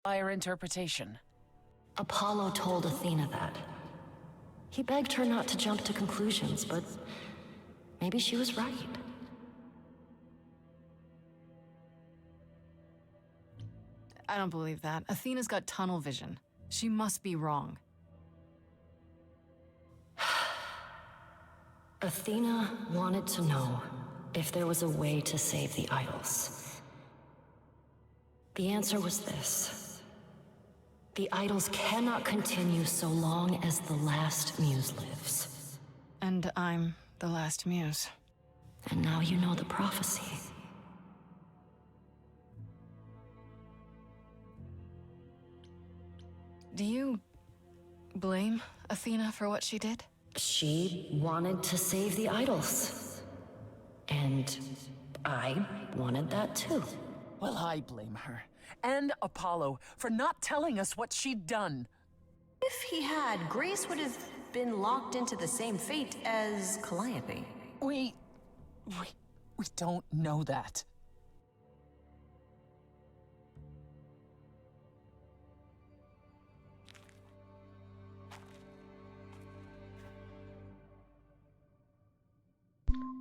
Higher interpretation. Apollo told Athena that. He begged her not to jump to conclusions, but maybe she was right. I don't believe that. Athena's got tunnel vision. She must be wrong. Athena wanted to know if there was a way to save the idols. The answer was this. The idols cannot continue so long as the last muse lives. And I'm the last muse. And now you know the prophecy. Do you blame Athena for what she did? She wanted to save the idols. And I wanted that too. Well, I blame her. And Apollo for not telling us what she'd done. If he had, Grace would have been locked into the same fate as Calliope. We don't know that.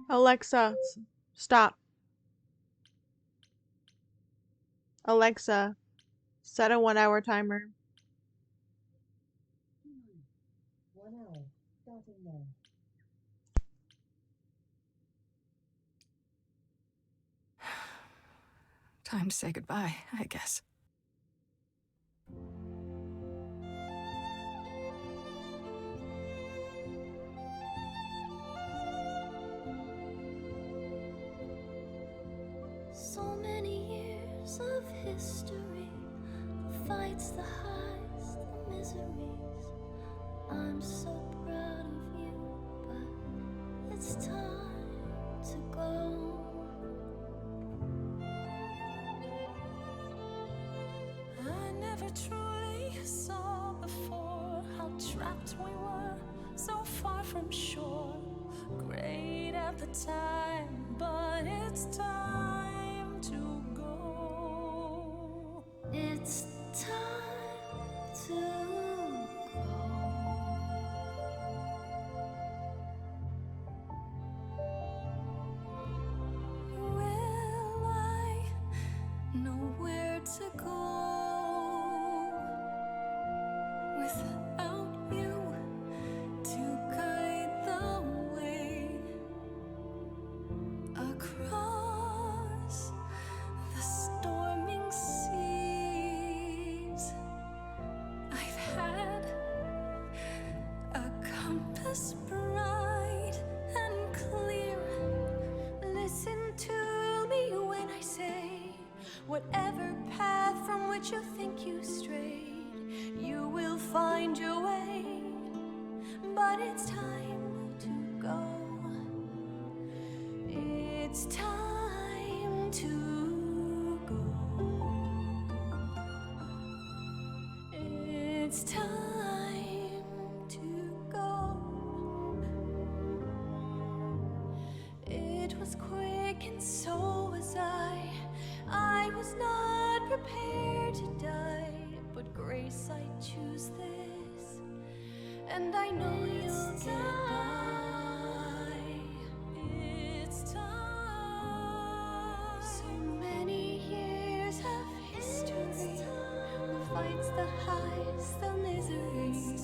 Alexa, stop. Alexa, set a 1-hour timer. 1 hour, starting now. Time to say goodbye, I guess. So many years of history, the fights, the highs, the miseries. I'm so proud of you, but it's time to go. I never truly saw before how trapped we were, so far from shore. Great at the time, but it's time to go. It's time to go. Will I know where to go without you to guide the way across the storming seas? I've had a compass bright and clear. Listen to me when I say, whatever path from which you think you strayed, you will find your way. But it's time to go. It's time to go. It's time to go. It was quick and so was I. I was not prepared to die, but Grace, I choose this, and I know you'll get by. It's time. So many years of history, the fights, the highs, the miseries.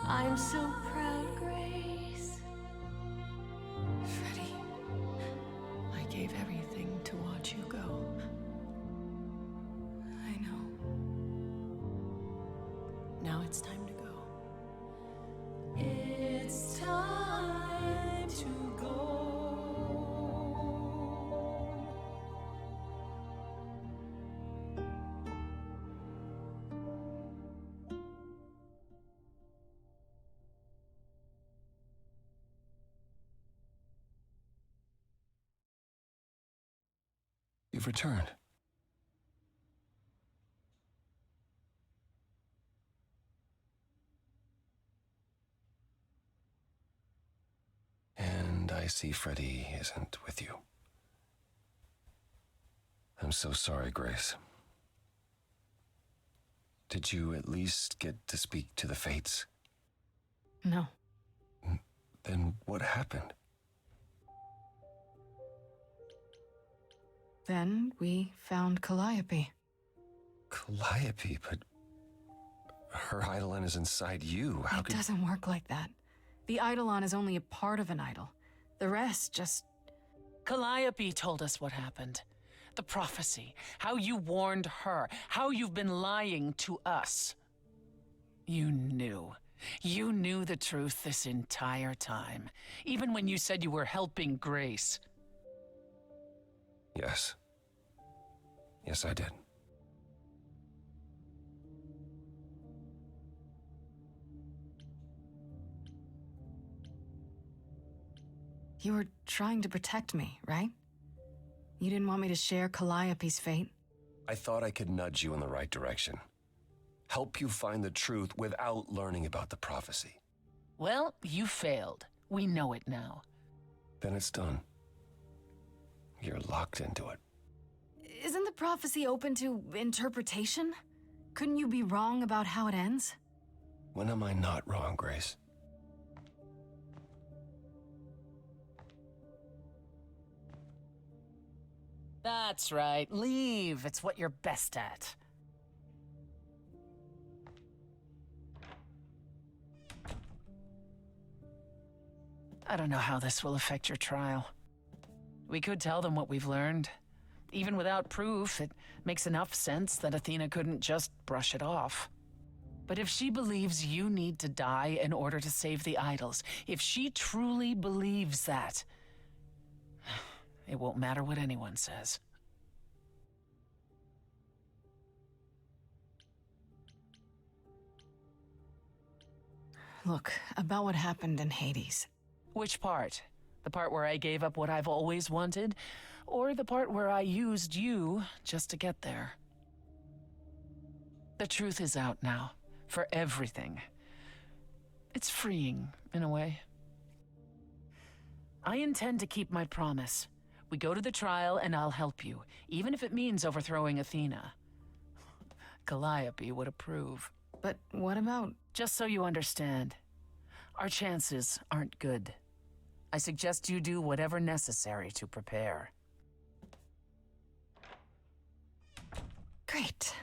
I'm so proud, Grace. Freddie, I gave everything to watch you go. I know. Now it's time to go. It's time to go. You've returned. And I see Freddie isn't with you. I'm so sorry, Grace. Did you at least get to speak to the Fates? No. Then what happened? Then we found Calliope. Calliope, but her eidolon is inside you. How It could... doesn't work like that. The eidolon is only a part of an idol. The rest just... Calliope told us what happened. The prophecy, how you warned her, how you've been lying to us. You knew. You knew the truth this entire time, even when you said you were helping Grace. Yes. Yes, I did. You were trying to protect me, right? You didn't want me to share Calliope's fate? I thought I could nudge you in the right direction. Help you find the truth without learning about the prophecy. Well, you failed. We know it now. Then it's done. You're locked into it. Isn't the prophecy open to interpretation? Couldn't you be wrong about how it ends? When am I not wrong, Grace? That's right. Leave. It's what you're best at. I don't know how this will affect your trial. We could tell them what we've learned. Even without proof, it makes enough sense that Athena couldn't just brush it off. But if she believes you need to die in order to save the idols, if she truly believes that, it won't matter what anyone says. Look, about what happened in Hades. Which part? The part where I gave up what I've always wanted? Or the part where I used you just to get there? The truth is out now, for everything. It's freeing, in a way. I intend to keep my promise. We go to the trial and I'll help you, even if it means overthrowing Athena. Calliope would approve. But what about... Just so you understand, our chances aren't good. I suggest you do whatever necessary to prepare. Great.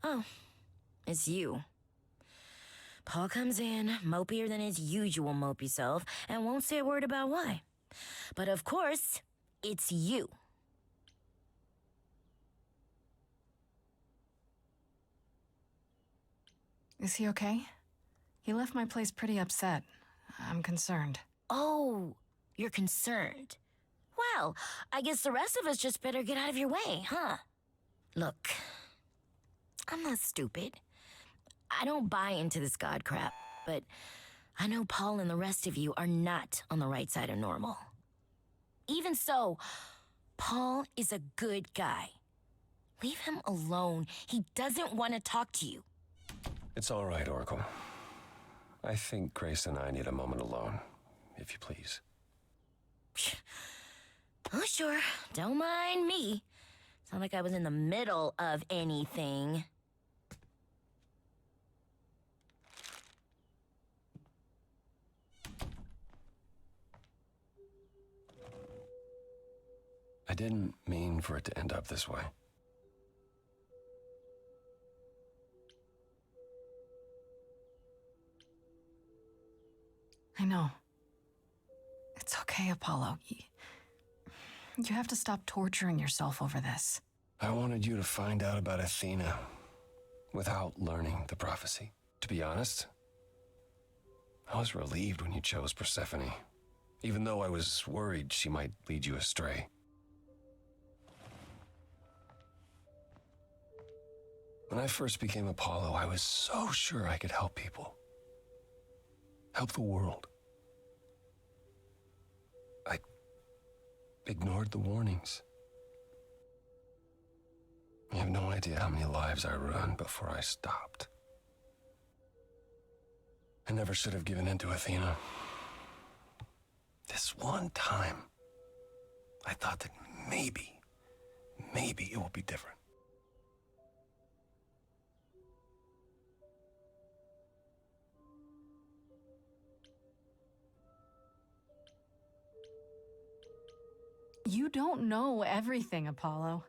Oh, it's you. Paul comes in, mopier than his usual mopey self, and won't say a word about why. But of course, it's you. Is he okay? He left my place pretty upset. I'm concerned. Oh, you're concerned. Well, I guess the rest of us just better get out of your way, huh? Look, I'm not stupid. I don't buy into this god crap, but I know Paul and the rest of you are not on the right side of normal. Even so, Paul is a good guy. Leave him alone. He doesn't want to talk to you. It's all right, Oracle. I think Grace and I need a moment alone, if you please. Oh, sure. Don't mind me. It's not like I was in the middle of anything. I didn't mean for it to end up this way. I know. It's okay, Apollo. You have to stop torturing yourself over this. I wanted you to find out about Athena. without learning the prophecy. To be honest, I was relieved when you chose Persephone, even though I was worried she might lead you astray. When I first became Apollo, I was so sure I could help people. Help the world. I ignored the warnings. You have no idea how many lives I ruined before I stopped. I never should have given in to Athena. This one time, I thought that maybe it will be different. You don't know everything, Apollo.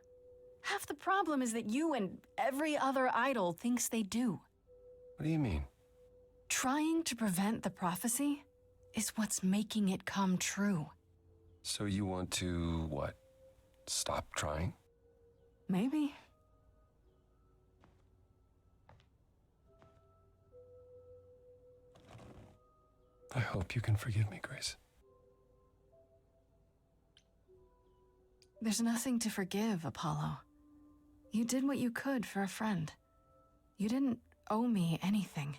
Half the problem is that you and every other idol thinks they do. What do you mean? Trying to prevent the prophecy is what's making it come true. So you want to, what, stop trying? Maybe. I hope you can forgive me, Grace. There's nothing to forgive, Apollo. You did what you could for a friend. You didn't owe me anything.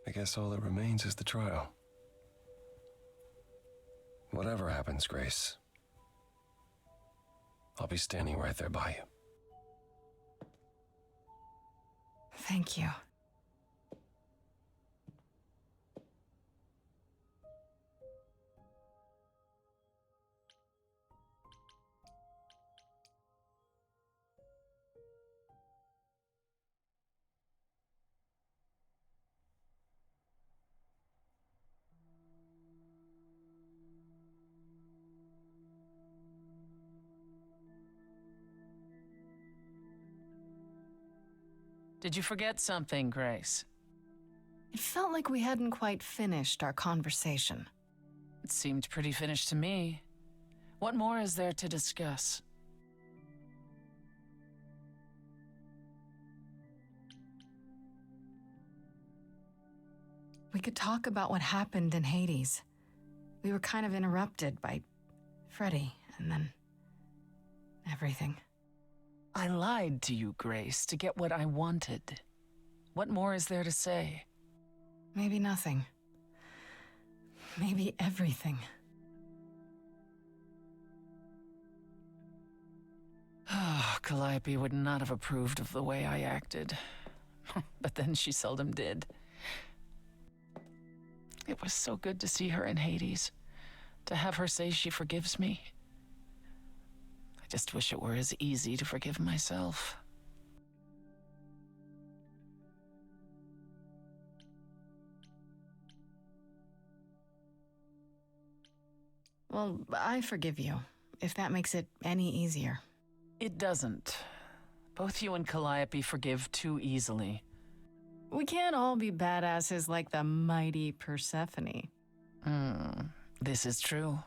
I guess all that remains is the trial. Whatever happens, Grace, I'll be standing right there by you. Thank you. Did you forget something, Grace? It felt like we hadn't quite finished our conversation. It seemed pretty finished to me. What more is there to discuss? We could talk about what happened in Hades. We were kind of interrupted by Freddy, and then everything. I lied to you, Grace, to get what I wanted. What more is there to say? Maybe nothing. Maybe everything. Calliope would not have approved of the way I acted. But then she seldom did. It was so good to see her in Hades. To have her say she forgives me. I just wish it were as easy to forgive myself. Well, I forgive you, if that makes it any easier. It doesn't. Both you and Calliope forgive too easily. We can't all be badasses like the mighty Persephone. This is true.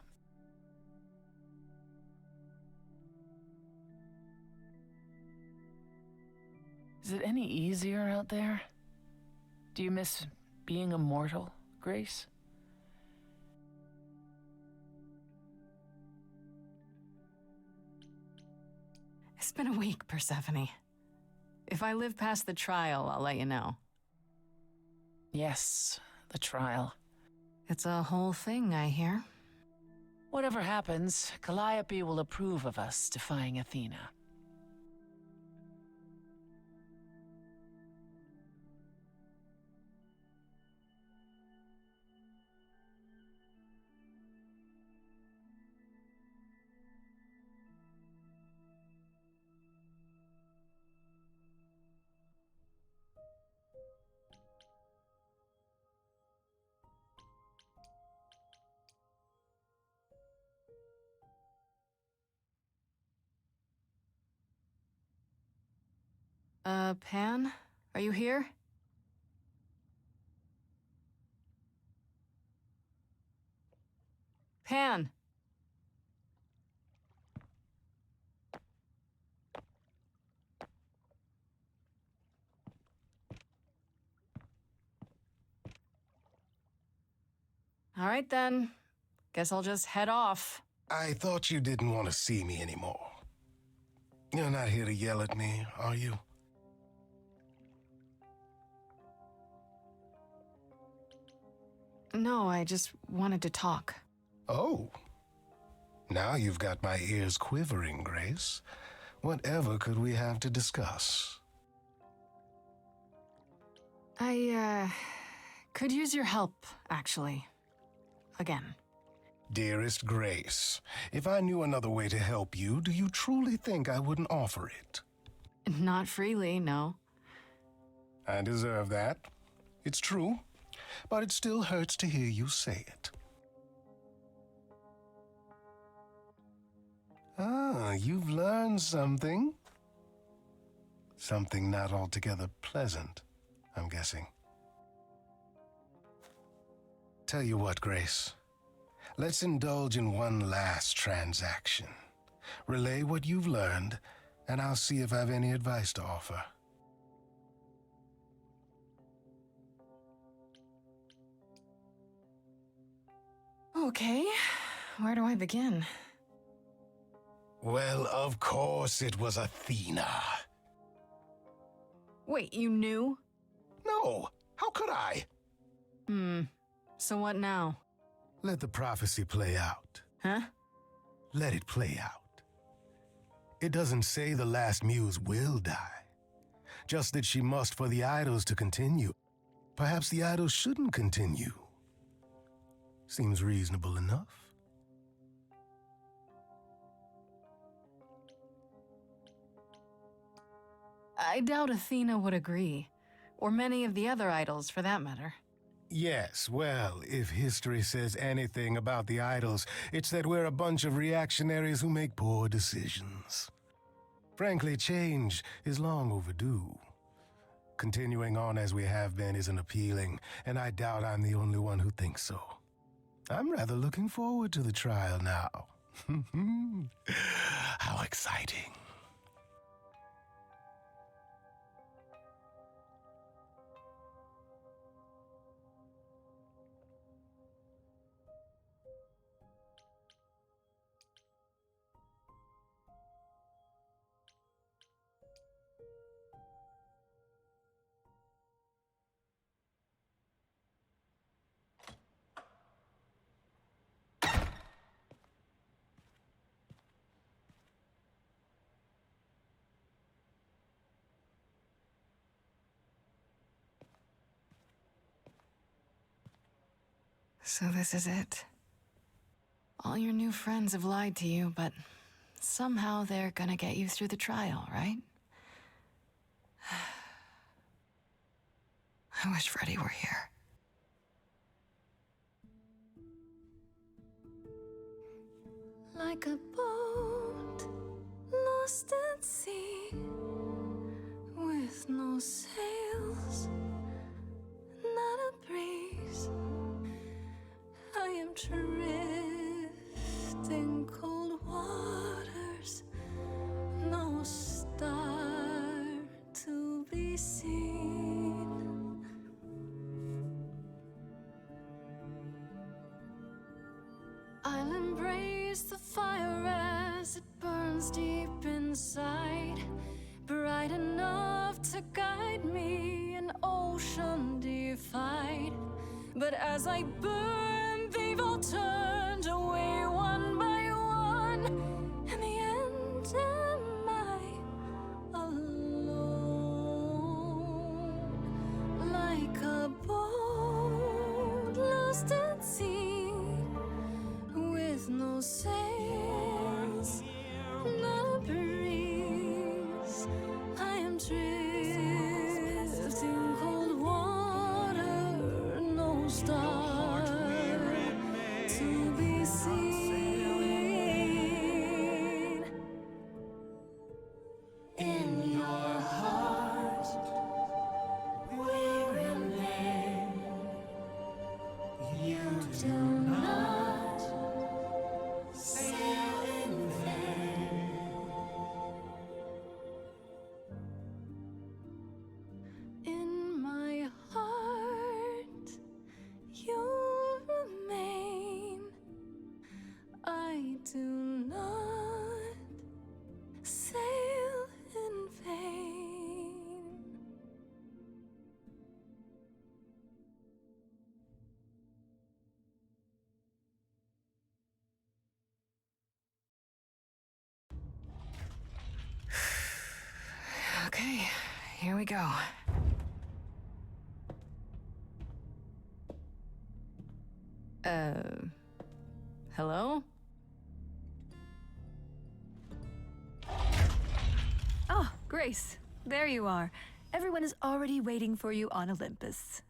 Is it any easier out there? Do you miss being immortal, Grace? It's been a week, Persephone. If I live past the trial, I'll let you know. Yes, the trial. It's a whole thing, I hear. Whatever happens, Calliope will approve of us defying Athena. Pan? Are you here? Pan! right then. Guess I'll just head off. I thought you didn't want to see me anymore. You're not here to yell at me, are you? No, I just wanted to talk. Oh. Now you've got my ears quivering, Grace. Whatever could we have to discuss? I, could use your help, actually. Again. Dearest Grace, if I knew another way to help you, do you truly think I wouldn't offer it? Not freely, no. I deserve that. It's true, but it still hurts to hear you say it. Ah, you've learned something. Something not altogether pleasant, I'm guessing. Tell you what, Grace. Let's indulge in one last transaction. Relay what you've learned, and I'll see if I've any advice to offer. Okay, where do I begin? Well, of course it was Athena. Wait, you knew? No, how could I? So what now? Let the prophecy play out. Huh? Let it play out. It doesn't say the last muse will die, just that she must for the idols to continue. Perhaps the idols shouldn't continue. Seems reasonable enough. I doubt Athena would agree. Or many of the other idols, for that matter. Yes, well, if history says anything about the idols, it's that we're a bunch of reactionaries who make poor decisions. Frankly, change is long overdue. Continuing on as we have been isn't appealing, and I doubt I'm the only one who thinks so. I'm rather looking forward to the trial now. How exciting. So this is it. All your new friends have lied to you, but somehow they're gonna get you through the trial, right? I wish Freddy were here. Like a boat lost at sea, with no sails, not a breeze. I am drifting cold waters, no star to be seen. I'll embrace the fire as it burns deep inside, bright enough to guide me, an ocean defied. But as I burn, they've all turned away one by one. In the end, am I alone? Like a boat lost at sea, with no sails, not a breeze. I am drifting cold water, no star to Here we go. Hello? Oh, Grace, there you are. Everyone is already waiting for you on Olympus.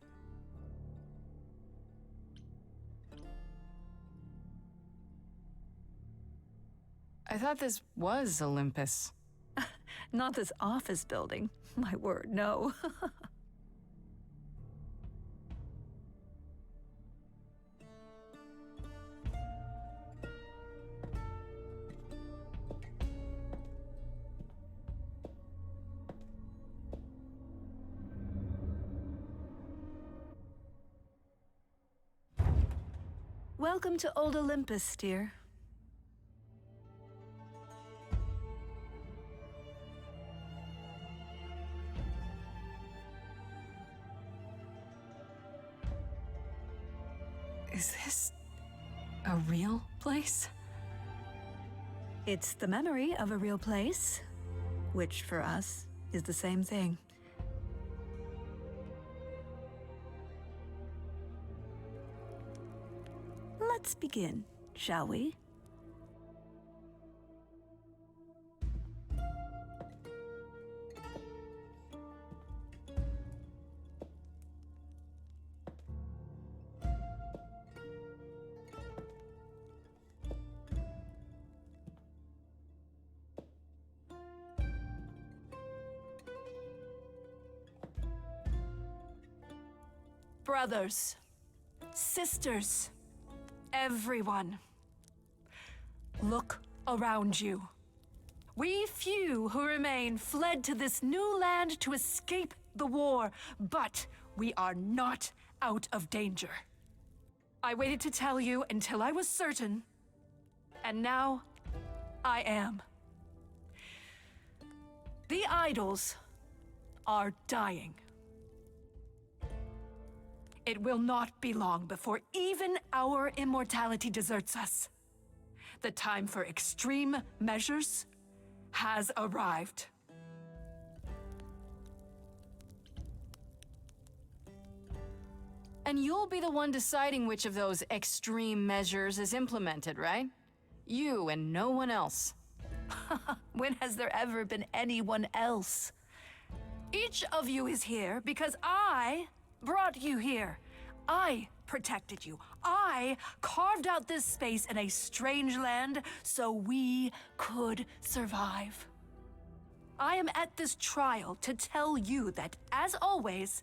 I thought this was Olympus. Not this office building. My word, no. Welcome to Old Olympus, dear. Is this a real place? It's the memory of a real place, which for us is the same thing. Let's begin, shall we? Brothers, sisters, everyone, look around you. We few who remain fled to this new land to escape the war, but we are not out of danger. I waited to tell you until I was certain, and now I am. The idols are dying. It will not be long before even our immortality deserts us. The time for extreme measures has arrived. And you'll be the one deciding which of those extreme measures is implemented, right? You and no one else. When has there ever been anyone else? Each of you is here because I brought you here. I protected you. I carved out this space in a strange land so we could survive. I am at this trial to tell you that, as always,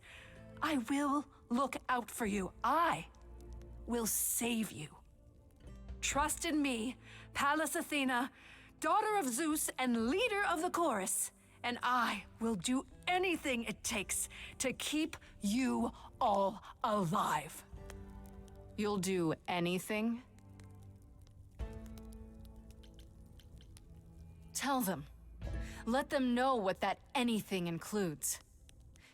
I will look out for you. I will save you. Trust in me, Pallas Athena, daughter of Zeus and leader of the chorus, and I will do anything it takes to keep you all alive. You'll do anything? Tell them. Let them know what that anything includes.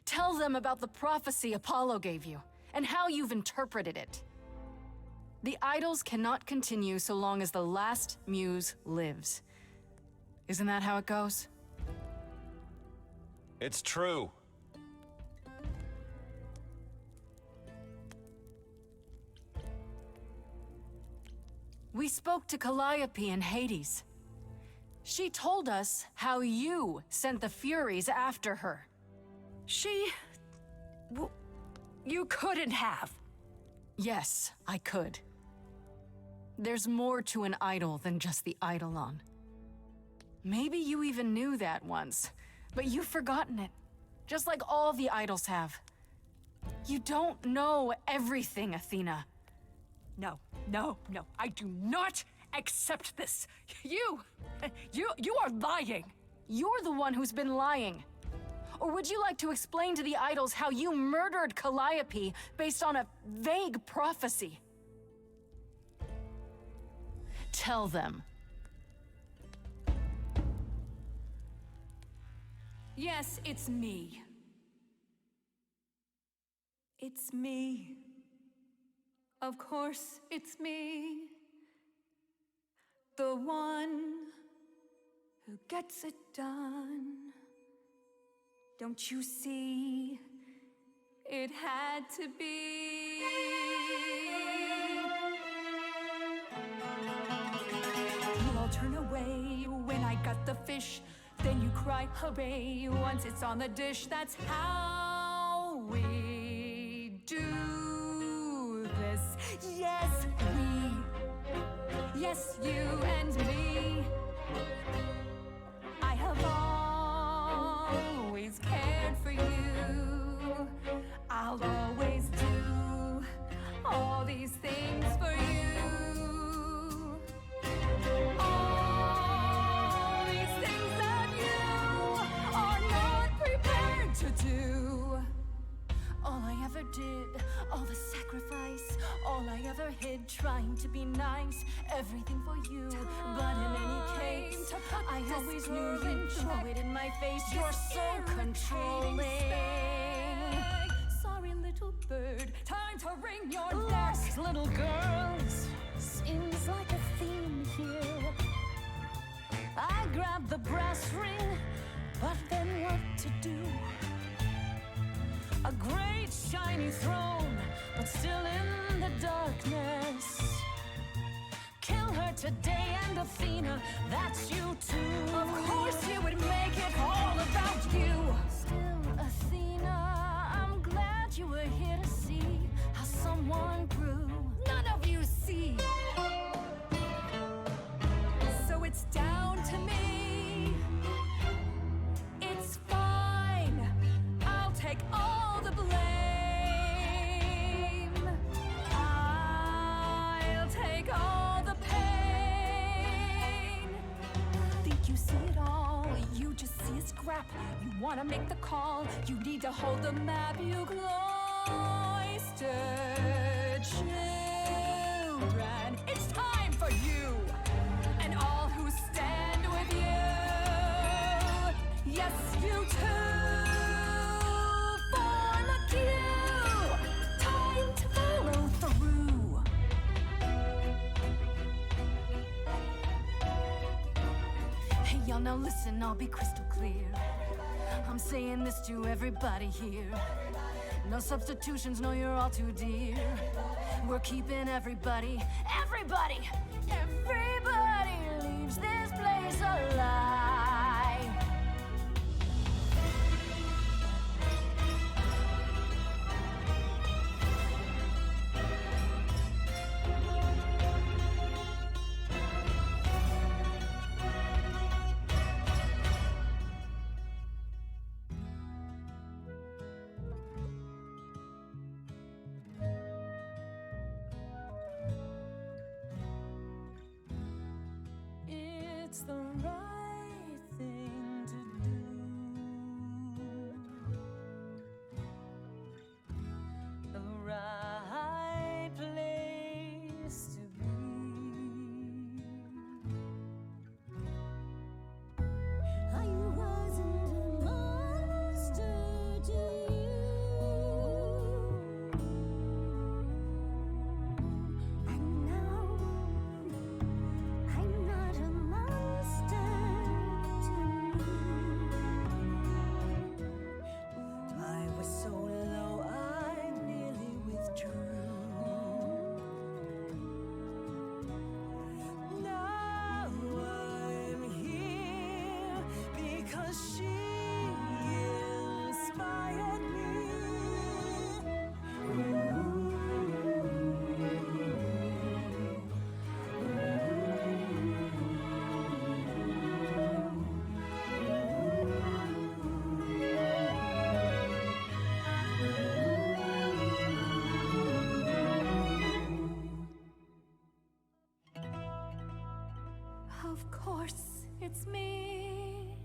Tell them about the prophecy Apollo gave you, and how you've interpreted it. The idols cannot continue so long as the last muse lives. Isn't that how it goes? It's true. We spoke to Calliope in Hades. She told us how you sent the Furies after her. You couldn't have. Yes, I could. There's more to an idol than just the eidolon. Maybe you even knew that once, but you've forgotten it, just like all the idols have. You don't know everything, Athena. No, I do not accept this. You are lying. You're the one who's been lying. Or would you like to explain to the idols how you murdered Calliope based on a vague prophecy? Tell them. Yes, it's me. It's me. Of course, it's me. The one who gets it done. Don't you see? It had to be. You all turn away when I got the fish. Then you cry hooray once it's on the dish. That's how we do this. Yes, we. Yes, you and me. I have always cared for you. I'll always do all these things for you. All these things that you are not prepared to do. All I ever did, all the sacrifice, all I ever hid, trying to be nice, everything for you. But in any case, I always knew you'd throw it in my face. You're so controlling. Sorry, little bird, time to ring your Lost little girls seems like a theme here. I grabbed the brass ring, but then what to do? A great shiny throne, but still in the darkness. Kill her today, and Athena, that's you too. Of course you would make it all about you. Still, Athena, I'm glad you were here to see how someone grew. None of you see. So it's down to me. It's fine. I'll take all the blame. I'll take all the pain. Think you see it all? You just see a scrap. You wanna make the call. You need to hold the map. You cloistered children. It's time for you and all who stand with you. Yes, you too. Form a queue. Time to follow through. Hey, y'all, now listen, I'll be crystal clear. I'm saying this to everybody here. No substitutions, no, you're all too dear. We're keeping everybody leaves this place alive. It's the right thing to do. The right place to be. I wasn't a monster to you. And now I'm not a monster to me. I was so low, I nearly withdrew. Now I'm here because she inspired me. Of course, it's me.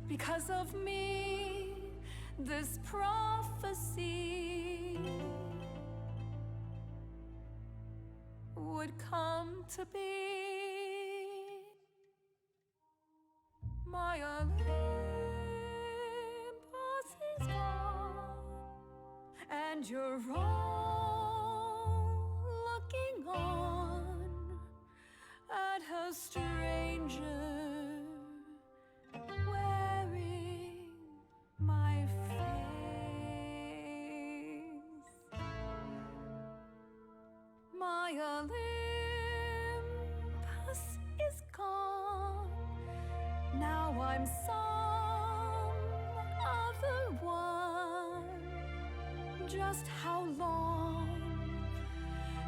Because of me, this prophecy would come to be. My Olympus is gone, and you're all looking on at a stranger wearing my Olympus is gone. Now I'm some other one. Just how long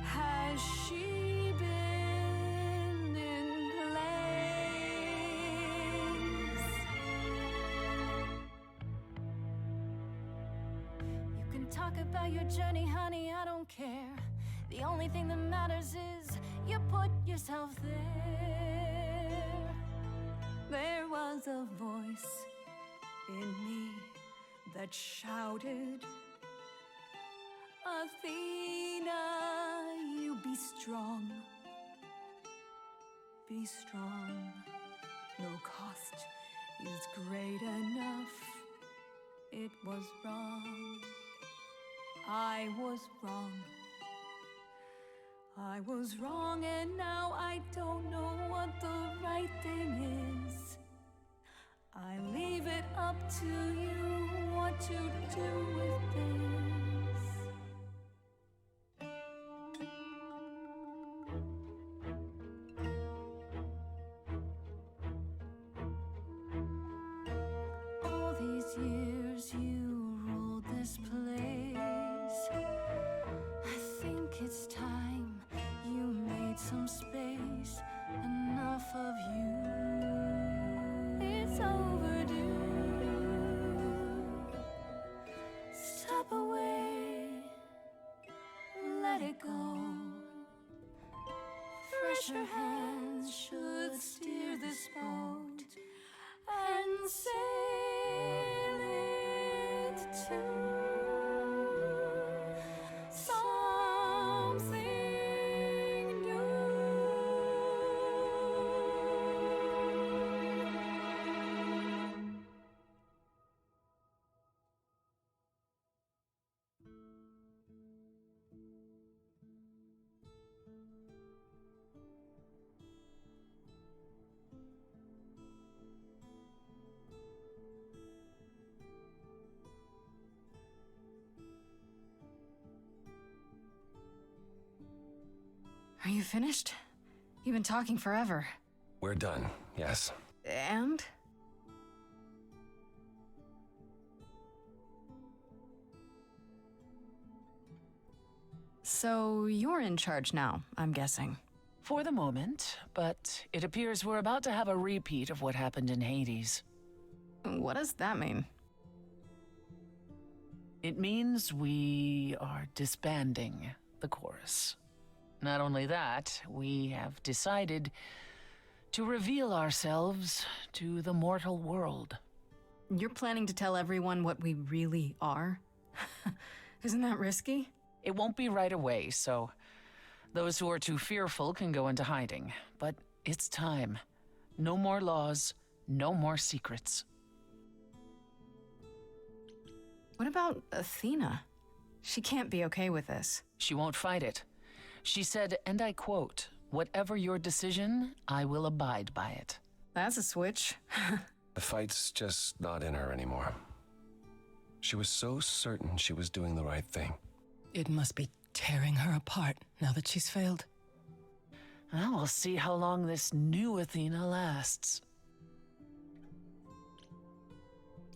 has she been in place? You can talk about your journey, honey, I don't care. The only thing that matters is you put yourself there. There was a voice in me that shouted, Athena, you be strong. Be strong. No cost is great enough. It was wrong. I was wrong. I was wrong, and now I don't know what the right thing is. I leave it up to you what to do with this. All these years you ruled this place. I think it's time you made some space. Enough of you. It's overdue. Step away. Let it go. Fresher hands should steer this boat and sail it to something new. Are you finished? You've been talking forever. We're done, yes. And? So you're in charge now, I'm guessing. For the moment, but it appears we're about to have a repeat of what happened in Hades. What does that mean? It means we are disbanding the chorus. Not only that, we have decided to reveal ourselves to the mortal world. You're planning to tell everyone what we really are? Isn't that risky? It won't be right away, so those who are too fearful can go into hiding. But it's time. No more laws, no more secrets. What about Athena? She can't be okay with this. She won't fight it. She said, and I quote, "Whatever your decision, I will abide by it." That's a switch. The fight's just not in her anymore. She was so certain she was doing the right thing. It must be tearing her apart now that she's failed. Well, we'll see how long this new Athena lasts.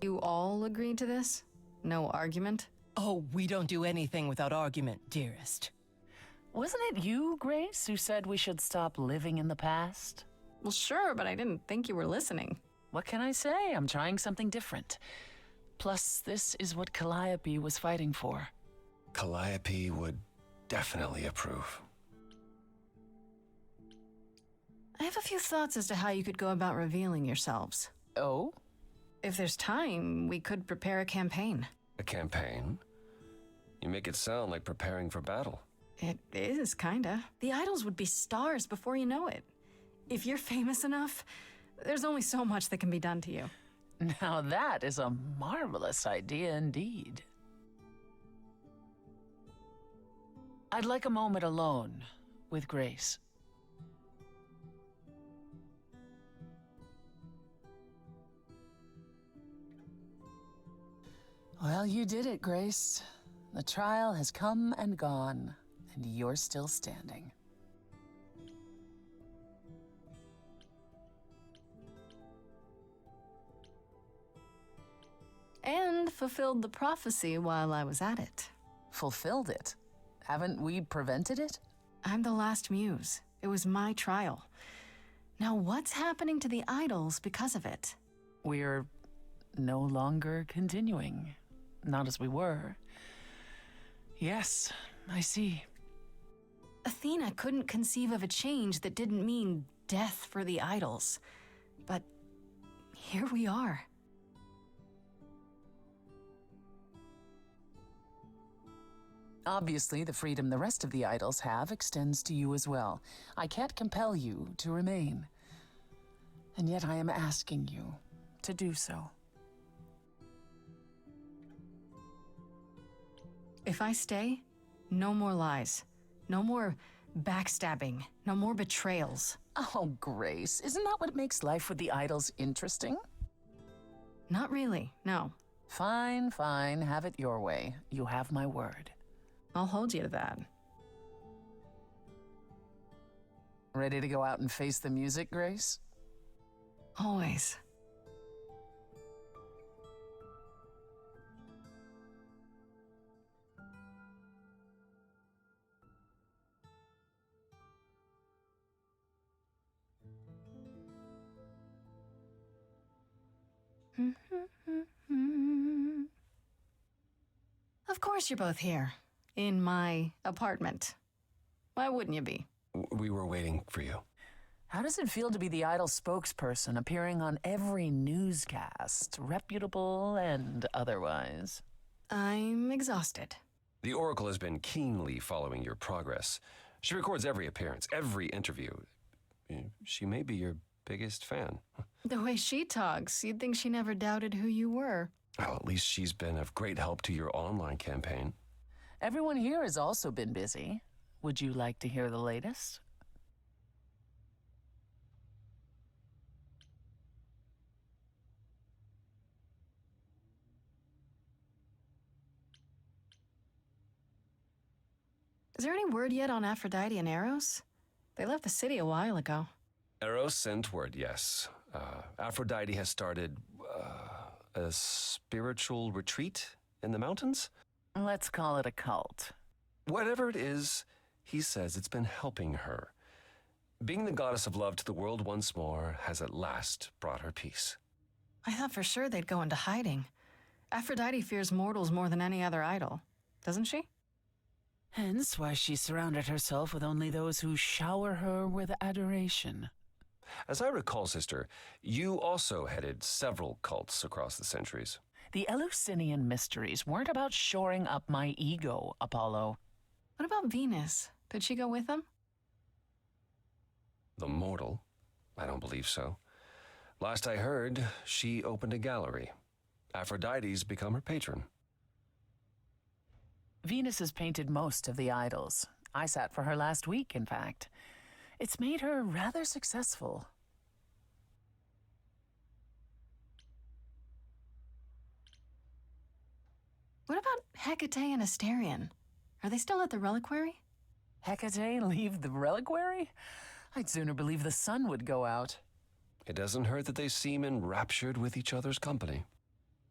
You all agreed to this? No argument? Oh, we don't do anything without argument, dearest. Wasn't it you, Grace, who said we should stop living in the past? Well, sure, but I didn't think you were listening. What can I say? I'm trying something different. Plus, this is what Calliope was fighting for. Calliope would definitely approve. I have a few thoughts as to how you could go about revealing yourselves. Oh? If there's time, we could prepare a campaign. A campaign? You make it sound like preparing for battle. It is, kinda. The idols would be stars before you know it. If you're famous enough, there's only so much that can be done to you. Now that is a marvelous idea indeed. I'd like a moment alone with Grace. Well, you did it, Grace. The trial has come and gone, and you're still standing. And fulfilled the prophecy while I was at it. Fulfilled it? Haven't we prevented it? I'm the last muse. It was my trial. Now what's happening to the idols because of it? We're no longer continuing. Not as we were. Yes, I see. Athena couldn't conceive of a change that didn't mean death for the idols. But here we are. Obviously, the freedom the rest of the idols have extends to you as well. I can't compel you to remain. And yet I am asking you to do so. If I stay, no more lies. No more backstabbing. No more betrayals. Oh, Grace, isn't that what makes life with the idols interesting? Not really, no. Fine, fine. Have it your way. You have my word. I'll hold you to that. Ready to go out and face the music, Grace? Always. Of course you're both here. In my apartment. Why wouldn't you be? We were waiting for you. How does it feel to be the idol spokesperson appearing on every newscast, reputable and otherwise? I'm exhausted. The Oracle has been keenly following your progress. She records every appearance, every interview. She may be your biggest fan. The way she talks, you'd think she never doubted who you were. Well, at least she's been of great help to your online campaign. Everyone here has also been busy. Would you like to hear the latest? Is there any word yet on Aphrodite and Eros? They left the city a while ago. Eros sent word, yes. Aphrodite has started a spiritual retreat in the mountains? Let's call it a cult. Whatever it is, he says it's been helping her. Being the goddess of love to the world once more has at last brought her peace. I thought for sure they'd go into hiding. Aphrodite fears mortals more than any other idol, doesn't she? Hence why she surrounded herself with only those who shower her with adoration. As I recall, sister, you also headed several cults across the centuries. The Eleusinian mysteries weren't about shoring up my ego, Apollo. What about Venus? Did she go with them? The mortal? I don't believe so. Last I heard, she opened a gallery. Aphrodite's become her patron. Venus has painted most of the idols. I sat for her last week, in fact. It's made her rather successful. What about Hecate and Asterion? Are they still at the reliquary? Hecate leave the reliquary? I'd sooner believe the sun would go out. It doesn't hurt that they seem enraptured with each other's company.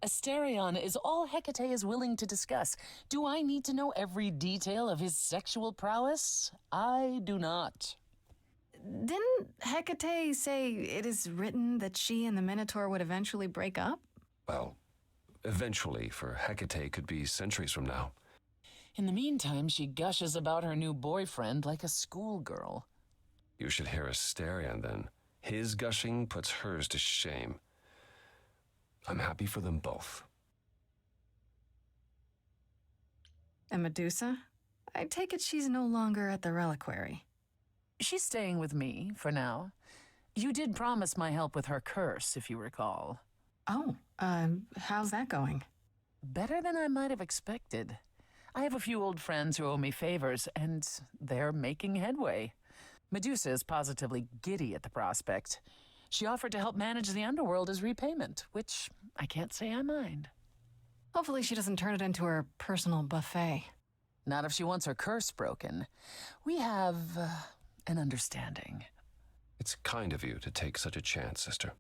Asterion is all Hecate is willing to discuss. Do I need to know every detail of his sexual prowess? I do not. Didn't Hecate say it is written that she and the Minotaur would eventually break up? Well, eventually, for Hecate could be centuries from now. In the meantime, she gushes about her new boyfriend like a schoolgirl. You should hear Asterion, then. His gushing puts hers to shame. I'm happy for them both. And Medusa? I take it she's no longer at the reliquary. She's staying with me, for now. You did promise my help with her curse, if you recall. Oh, how's that going? Better than I might have expected. I have a few old friends who owe me favors, and they're making headway. Medusa is positively giddy at the prospect. She offered to help manage the underworld as repayment, which I can't say I mind. Hopefully she doesn't turn it into her personal buffet. Not if she wants her curse broken. We have an understanding. It's kind of you to take such a chance, sister.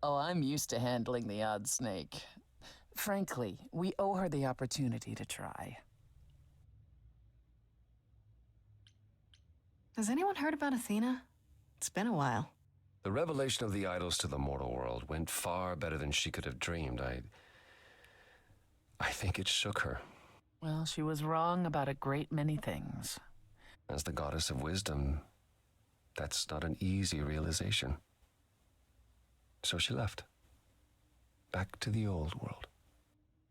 Oh, I'm used to handling the odd snake. Frankly, we owe her the opportunity to try. Has anyone heard about Athena? It's been a while. The revelation of the idols to the mortal world went far better than she could have dreamed. I think it shook her. Well, she was wrong about a great many things. As the goddess of wisdom, that's not an easy realization. So she left. Back to the old world.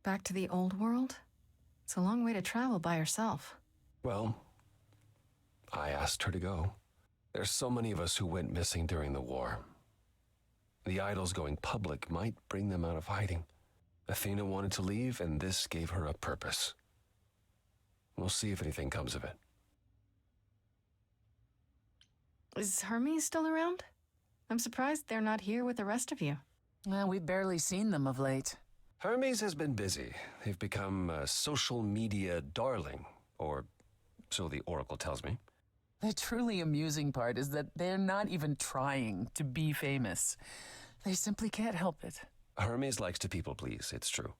Back to the old world? It's a long way to travel by herself. Well, I asked her to go. There's so many of us who went missing during the war. The idols going public might bring them out of hiding. Athena wanted to leave, and this gave her a purpose. We'll see if anything comes of it. Is Hermes still around? I'm surprised they're not here with the rest of you. Well, we've barely seen them of late. Hermes has been busy. They've become a social media darling, or so the Oracle tells me. The truly amusing part is that they're not even trying to be famous. They simply can't help it. Hermes likes to people please, it's true.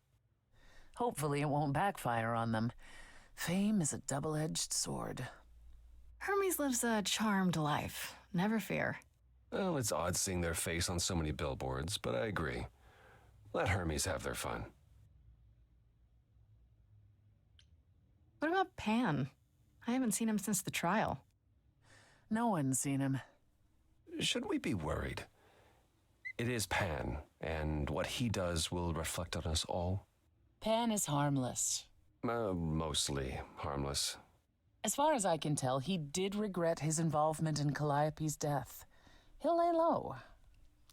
Hopefully it won't backfire on them. Fame is a double-edged sword. Hermes lives a charmed life. Never fear. Well, it's odd seeing their face on so many billboards, but I agree. Let Hermes have their fun. What about Pan? I haven't seen him since the trial. No one's seen him. Should we be worried? It is Pan, and what he does will reflect on us all. Pan is harmless. Mostly harmless. As far as I can tell, he did regret his involvement in Calliope's death. He'll lay low,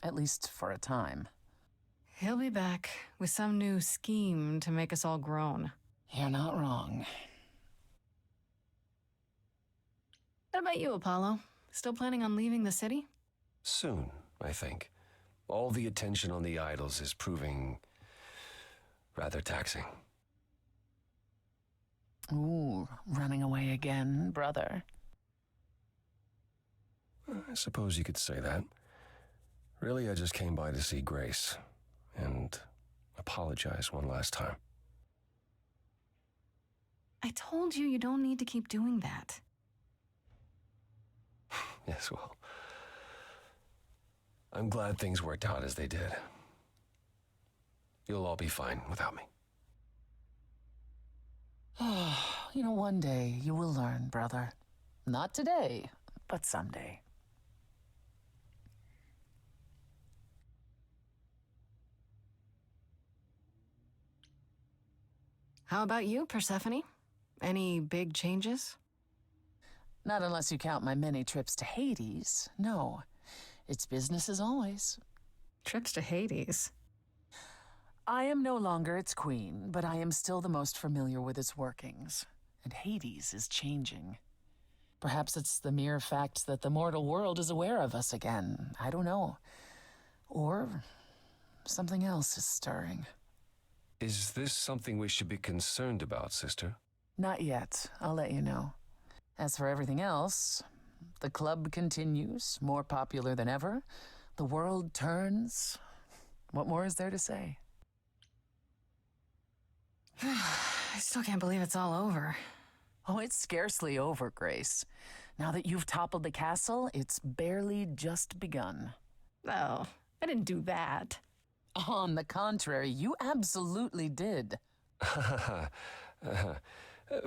at least for a time. He'll be back with some new scheme to make us all groan. You're not wrong. What about you, Apollo? Still planning on leaving the city? Soon, I think. All the attention on the idols is proving rather taxing. Ooh, running away again, brother. I suppose you could say that. Really, I just came by to see Grace and apologize one last time. I told you don't need to keep doing that. Yes, well, I'm glad things worked out as they did. You'll all be fine without me. You know, one day you will learn, brother. Not today, but someday. How about you, Persephone? Any big changes? Not unless you count my many trips to Hades. No, it's business as always. Trips to Hades? I am no longer its queen, but I am still the most familiar with its workings. And Hades is changing. Perhaps it's the mere fact that the mortal world is aware of us again. I don't know. Or something else is stirring. Is this something we should be concerned about, sister? Not yet. I'll let you know. As for everything else, the club continues, more popular than ever. The world turns. What more is there to say? I still can't believe it's all over. Oh, it's scarcely over, Grace. Now that you've toppled the castle, it's barely just begun. Oh, I didn't do that. On the contrary, you absolutely did.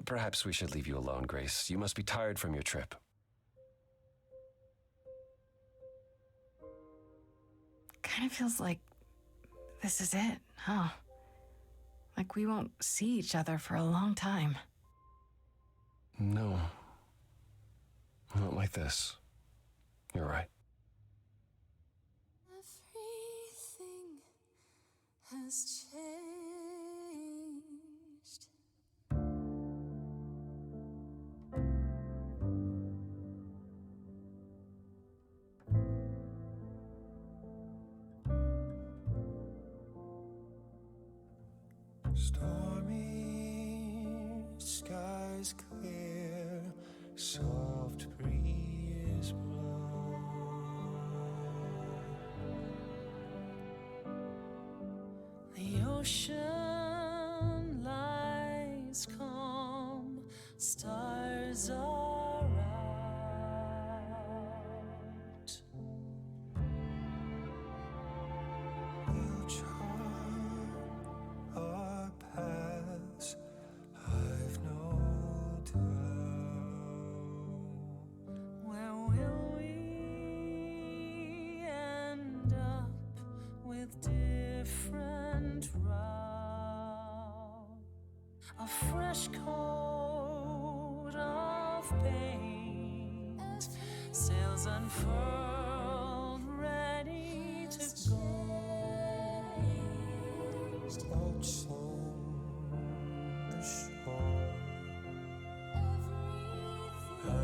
Perhaps we should leave you alone, Grace. You must be tired from your trip. Kind of feels like this is it, huh? Like we won't see each other for a long time. No. Not like this. You're right. Everything has changed. Stormy skies clear, soft breeze blow. The ocean Stars are out. We'll chart our paths, I've no doubt. Where will we end up with different routes? A fresh coat of paint, sails unfurled, ready to go. Watching the shore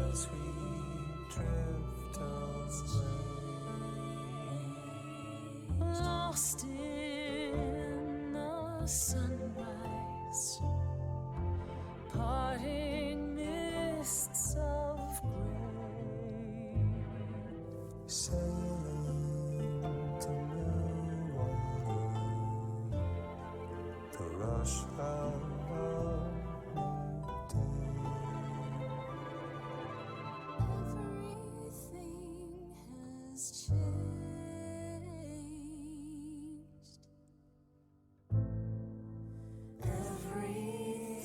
as we drift away, lost in the sunrise, parting mists of gray, sailing to new wonder, the rush of a new day. Everything has changed. Everything.